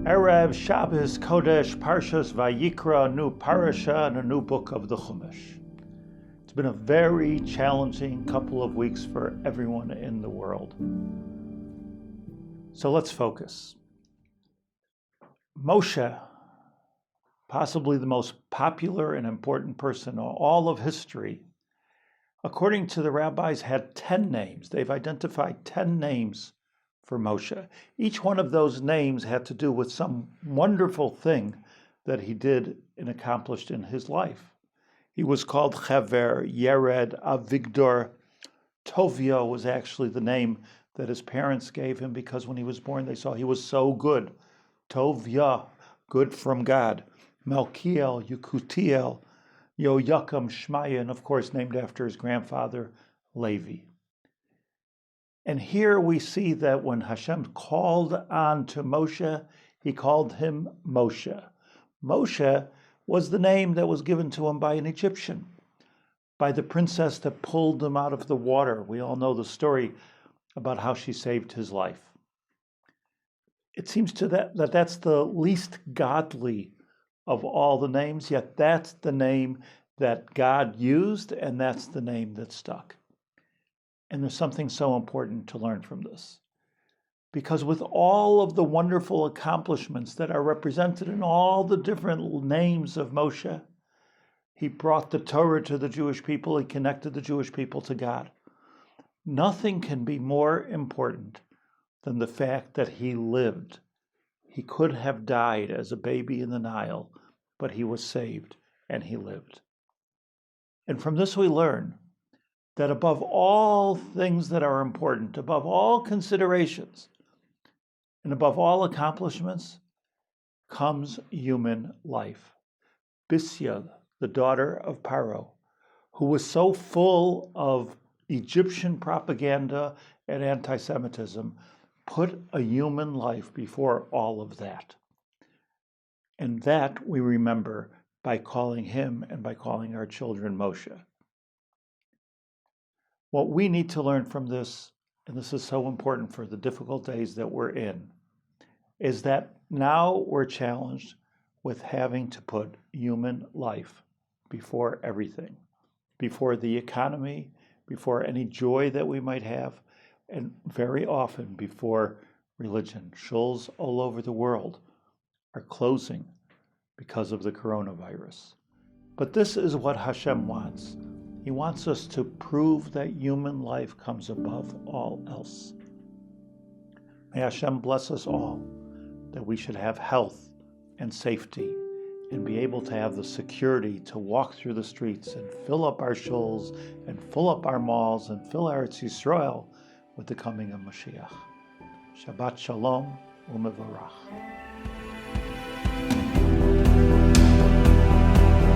Erev Shabbos Kodesh Parshas Vayikra, a new parasha and a new book of the Chumash. It's been a very challenging couple of weeks for everyone in the world. So let's focus. Moshe, possibly the most popular and important person in all of history, according to the rabbis, had 10 names. They've identified 10 names for Moshe. Each one of those names had to do with some wonderful thing that he did and accomplished in his life. He was called Haber, Yered, Avigdor. Tovia was actually the name that his parents gave him because when he was born they saw he was so good. Tovia, good from God. Melchiel, Yekutiel, Yoyakam, Shmaya, and of course named after his grandfather, Levi. And here we see that when Hashem called on to Moshe, he called him Moshe. Moshe was the name that was given to him by an Egyptian, by the princess that pulled him out of the water. We all know the story about how she saved his life. It seems to that's the least godly of all the names, yet that's the name that God used, and that's the name that stuck. And there's something so important to learn from this. Because with all of the wonderful accomplishments that are represented in all the different names of Moshe, he brought the Torah to the Jewish people, he connected the Jewish people to God. Nothing can be more important than the fact that he lived. He could have died as a baby in the Nile, but he was saved and he lived. And from this we learn that above all things that are important, above all considerations, and above all accomplishments, comes human life. Bisya, the daughter of Paro, who was so full of Egyptian propaganda and anti-Semitism, put a human life before all of that. And that we remember by calling him and by calling our children Moshe. What we need to learn from this, and this is so important for the difficult days that we're in, is that now we're challenged with having to put human life before everything, before the economy, before any joy that we might have, and very often before religion. Shuls all over the world are closing because of the coronavirus. But this is what Hashem wants. He wants us to prove that human life comes above all else. May Hashem bless us all, that we should have health and safety and be able to have the security to walk through the streets and fill up our shuls and fill up our malls and fill our Eretz Yisrael with the coming of Mashiach. Shabbat Shalom u'mevarach.